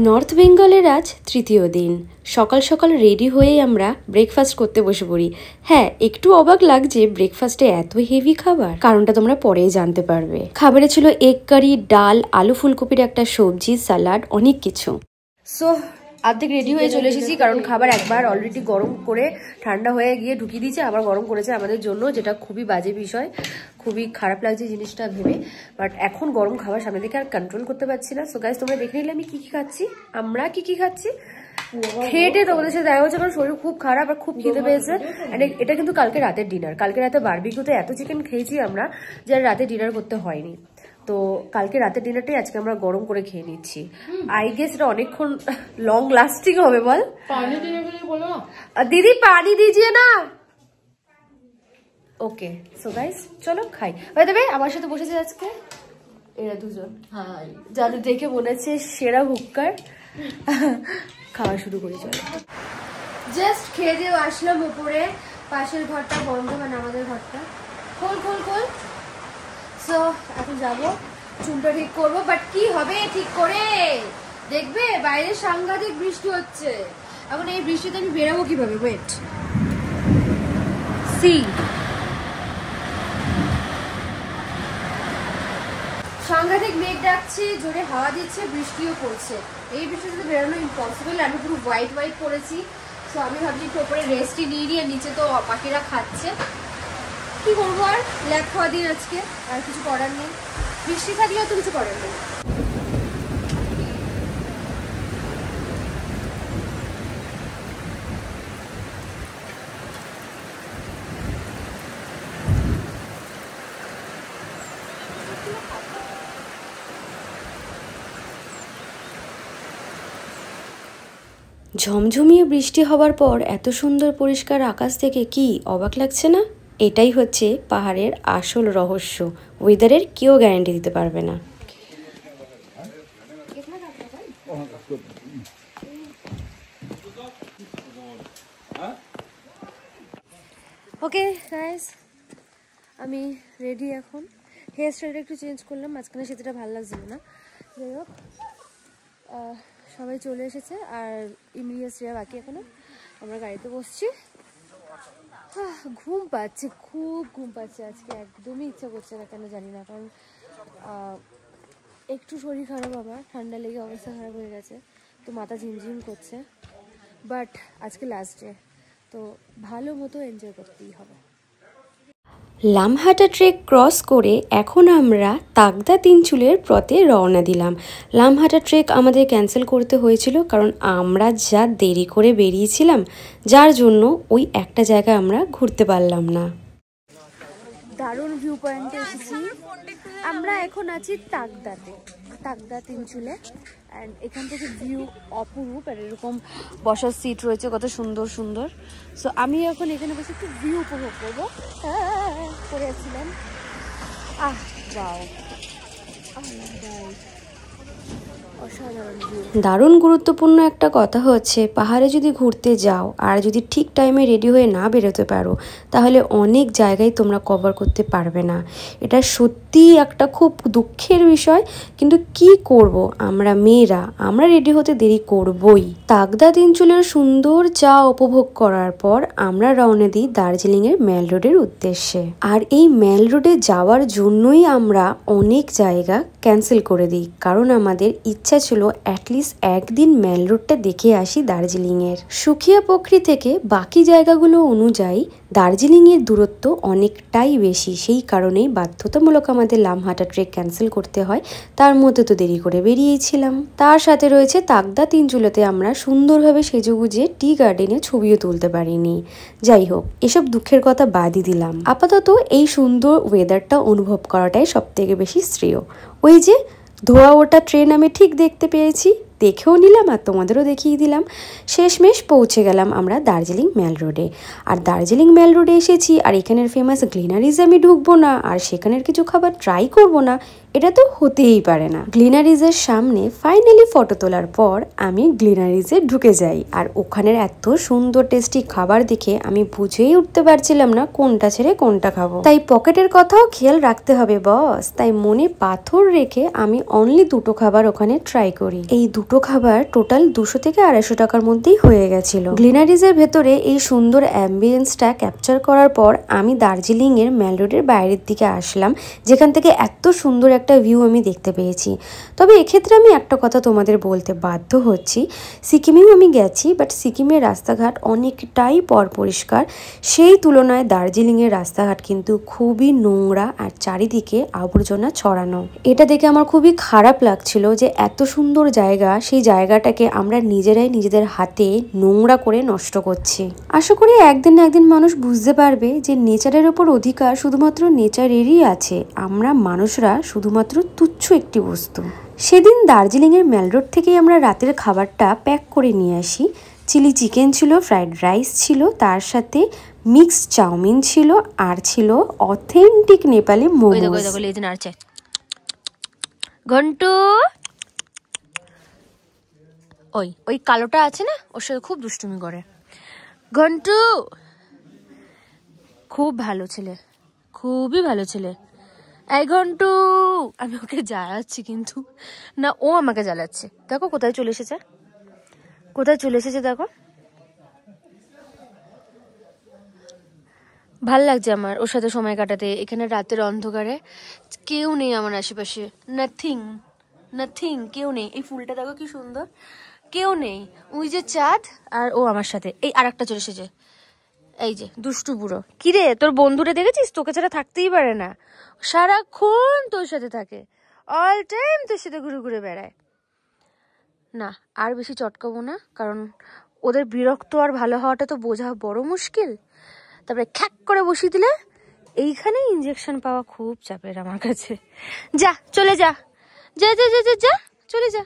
North বেঙ্গলের আজ তৃতীয় দিন। সকাল সকাল রেডি হয়েই আমরা ব্রেকফাস্ট করতে বসে পড়ি। হ্যাঁ, একটু অবাক লাগছে ব্রেকফাস্টে এত হেভি খাবার, কারণটা তোমরা পরেই জানতে পারবে। খাবারে ছিল এগ কারি, ডাল, আলু ফুলকপির একটা সবজি, স্যালাড, অনেক কিছু। সো অর্ধেক রেডি হয়ে চলে এসেছি, কারণ খাবার একবার অলরেডি গরম করে ঠান্ডা হয়ে গিয়ে ঢুকিয়ে দিয়েছে, আবার গরম করেছে আমাদের জন্য, যেটা খুবই বাজে বিষয়। খুবই খারাপ লাগছে জিনিসটা ভেবে, বাট এখন গরম খাবার সামনে দেখে আর কন্ট্রোল করতে পারছি না। সো গাইস, তোমরা দেখে নিলে আমি কি কি খাচ্ছি, আমরা কি কি খাচ্ছি। খেটে তোমাদের সাথে দেখা হচ্ছে, কারণ শরীর খুব খারাপ আর খুব খিদে পেয়েছে। এটা কিন্তু কালকে রাতের ডিনার। কালকে রাতে বারবিকিউতে এত চিকেন খেয়েছি আমরা যে আর রাতে ডিনার করতে হয়নি। তো কালকে রাতের ডিনারটাই আজকে আমরা গরম করে খেয়ে নিচ্ছি। আই গেস এটা অনেকক্ষণ লং লাস্টিং হবে। বল দিদি, পানি দিজিয়ে না। ওকে, সো গাইস চলো খাই। বাই দ্য ওয়ে, আমার সাথে বসেছে আজকে এরা দুজন, যাদের দেখে মনে হচ্ছে সেরা হুক্কার। খাওয়া শুরু করি, চলো। জাস্ট খেয়ে দিয়ে আসলাম উপরে, পাশের ঘরটা বন্ধ, মানে আমাদের ঘরটা। খোল খোল খোল। সো এখন যাবো, চুলটা ঠিক করবো, বাট কি হবে ঠিক করে দেখবে, বাইরে সাংঘাতিক বৃষ্টি হচ্ছে। এখন এই বৃষ্টিতে আমি বেরোবো কিভাবে? ওয়েট, সি সাংঘাতিক মেঘ ডাকছে, জোরে হাওয়া দিচ্ছে, বৃষ্টিও পড়ছে। এই বৃষ্টিতে বেরোনো ইম্পসিবল। আমি পুরো হোয়াইট হোয়াইট করেছি। সো আমি ভাবছি একটু ওপরে রেস্টই নিয়ে নিয়ে, নিচে তো পাখিরা খাচ্ছে। কি করবো আর, ল্যাব খাওয়া দিন আজকে, আর কিছু করার নেই। বৃষ্টি থাকলেও তো কিছু করার নেই। ঝমঝমিয়ে বৃষ্টি হবার পর এত সুন্দর পরিষ্কার আকাশ থেকে কি অবাক লাগছে না? এটাই হচ্ছে পাহাড়ের আসল রহস্য। ওয়েদারের কেউ গ্যারান্টি দিতে পারবে না। ওকে গাইস, আমি রেডি এখন। হেয়ার স্টাইলটা একটু চেঞ্জ করলাম, মাঝখানে সেটা ভালো লাগছিল না। যাই হোক, সবাই চলে এসেছে, আর ইমরিয়া শ্রেয়া বাকি এখনো। আমরা গাড়িতে বসছি। ঘুম পাচ্ছে, খুব ঘুম পাচ্ছে আজকে, একদমই ইচ্ছা করছে না, কেন জানি না। কারণ একটু শরীর খারাপ, আমার ঠান্ডা লেগে অবস্থা খারাপ হয়ে গেছে, তো মাথা ঝিমঝিম করছে। বাট আজকে লাস্ট ডে, তো ভালো মতো এনজয় করতেই হবে। লামহাটা ট্রেক ক্রস করে এখন আমরা তাগদা তিনচুলের পথে রওনা দিলাম। লামহাটা ট্রেক আমাদের ক্যান্সেল করতে হয়েছিল, কারণ আমরা যা দেরি করে বেরিয়েছিলাম, যার জন্য ওই একটা জায়গায় আমরা ঘুরতে পারলাম না। দারুণ ভিউ পয়েন্টে এসেছি আমরা। এখন আছি তাগদাতে, তাগদা তিনচুলে। অ্যান্ড এখান থেকে ভিউ অপরূপ, আর এরকম বসার সিট রয়েছে কত সুন্দর সুন্দর। সো আমি এখন এখানে বসে একটু ভিউ উপভোগ করবো। করে আসছিলাম, যাও, দারুণ গুরুত্বপূর্ণ একটা কথা হচ্ছে, পাহাড়ে যদি ঘুরতে যাও আর যদি ঠিক টাইমে রেডি হয়ে না বেরোতে পারো, তাহলে অনেক জায়গায় তোমরা কভার করতে পারবে না। এটা সত্যিই একটা খুব দুঃখের বিষয়, কিন্তু কি করব, আমরা মেয়েরা, আমরা রেডি হতে দেরি করবই। তাগদা তিনচুলের সুন্দর চা উপভোগ করার পর আমরা রওনা দিই দার্জিলিংয়ের মেল রোডের উদ্দেশ্যে। আর এই মেল রোডে যাওয়ার জন্যই আমরা অনেক জায়গা ক্যান্সেল করে দিই, কারণ আমাদের ইচ্ছা ইচ্ছা ছিল অ্যাটলিস্ট একদিন মেল রোডটা দেখে আসি দার্জিলিংয়ের। সুখিয়া পোখরি থেকে বাকি জায়গাগুলো অনুযায়ী দার্জিলিংয়ের দূরত্ব অনেকটাই বেশি, সেই কারণেই বাধ্যতামূলক আমাদের লামহাটা ট্রেক ক্যান্সেল করতে হয়। তার মধ্যে তো দেরি করে বেরিয়েছিলাম। তার সাথে রয়েছে তাকদা তিনচুলোতে আমরা সুন্দরভাবে সেজেগুজে টি গার্ডেনে ছবিও তুলতে পারিনি। যাই হোক, এসব দুঃখের কথা বাদই দিলাম। আপাতত এই সুন্দর ওয়েদারটা অনুভব করাটাই সব থেকে বেশি শ্রেয়। ওই যে ধোয়া ওটা ট্রেন আমি ঠিক দেখতে পেয়েছি, দেখেও নিলাম আর তোমাদেরও দেখিয়ে দিলাম। শেষমেশ পৌঁছে গেলাম আমরা দার্জিলিং মেল রোডে। আর দার্জিলিং মেল রোডে এসেছি আর এখানের ফেমাস গ্লিনারিজ আমি ঢুকবো না আর সেখানের কিছু খাবার ট্রাই করব না, এটা তো হতেই পারে না। গ্লিনারিজের সামনে ফাইনালি ফটো তোলার পর আমি গ্লিনারিজে ঢুকে যাই। আর ওখানের এত সুন্দর টেস্টি খাবার দেখে আমি বুঝেই উঠতে পারছিলাম না কোনটা ছেড়ে কোনটা খাবো। তাই পকেটের কথাও খেয়াল রাখতে হবে বস, তাই মনে পাথর রেখে আমি অনলি দুটো খাবার ওখানে ট্রাই করি। এই দুটো খাবার টোটাল 200 থেকে 250 টাকার মধ্যেই হয়ে গেছিল। গ্লিনারিজের ভেতরে এই সুন্দর অ্যাম্বিয়েন্সটা ক্যাপচার করার পর আমি দার্জিলিং এর মেল রোডের বাইরের দিকে আসলাম, যেখান থেকে এত সুন্দর একটা ভিউ আমি দেখতে পেয়েছি। তবে এক্ষেত্রে আমি একটা কথা তোমাদের বলতে বাধ্য হচ্ছি, সিকিমেও আমি গেছি, বাট সিকিমের রাস্তাঘাট অনেকটাই পরিষ্কার, সেই তুলনায় দার্জিলিংয়ের রাস্তাঘাট কিন্তু খুবই নোংরা আর চারিদিকে আবর্জনা ছড়ানো। এটা দেখে আমার খুবই খারাপ লাগছিল যে এত সুন্দর জায়গা, সেই জায়গাটাকে আমরা নিজেরাই নিজেদের হাতে নোংরা করে নষ্ট করছি। আশা করি একদিন না একদিন মানুষ বুঝতে পারবে যে নেচারের ওপর অধিকার শুধুমাত্র নেচারেরই আছে, আমরা মানুষরা শুধুমাত্র তুচ্ছ একটি বস্তু। সেদিন দার্জিলিংয়ের মেল রোড থেকেই আমরা রাতের খাবারটা প্যাক করে নিয়ে আসি। চিলি চিকেন ছিল, ফ্রাইড রাইস ছিল, তার সাথে মিক্সড চাউমিন ছিল, আর ছিল অথেন্টিক নেপালি মোমোস। ঘন্টু ওই ওই কালোটা আছে না, ওর সাথে খুব দুষ্টুমি করে। ঘন্টু খুব ভালো ছেলে, খুবই ভালো ছেলে। এই ঘন্টু, আমি ওকে জ্বালাচ্ছি কিন্তু না, ও আমাকে জ্বালাচ্ছে। দেখো কোথায় চলে এসেছে, কোথায় চলে এসেছে দেখো। ভাল লাগছে আমার ওর সাথে সময় কাটাতে। এখানে রাতের অন্ধকারে কেউ নেই আমার আশেপাশে, নাথিং নাথিং, কেউ নেই। এই ফুলটা দেখো কি সুন্দর, কেউ নেই। ওই যে চাঁদ আর ও আমার সাথে। এই আর একটা চলে এসেছে, এই যে দুষ্টু বুড়ো। কিরে তোর বন্ধুরে দেখেছিস, তোকে ছাড়া থাকতেই পারে না, সারাক্ষণ তোর সাথে থাকে, অল টাইম তোর সাথে ঘুরে ঘুরে বেড়ায়। না আর বেশি চটকাবো না, কারণ ওদের বিরক্ত আর ভালো হওয়াটা তো বোঝা বড় মুশকিল। তারপরে খ্যাক করে বসিয়ে দিলে এইখানে ইঞ্জেকশন পাওয়া খুব চাপের আমার কাছে। যা চলে যা, যা যা যা যা, চলে যা।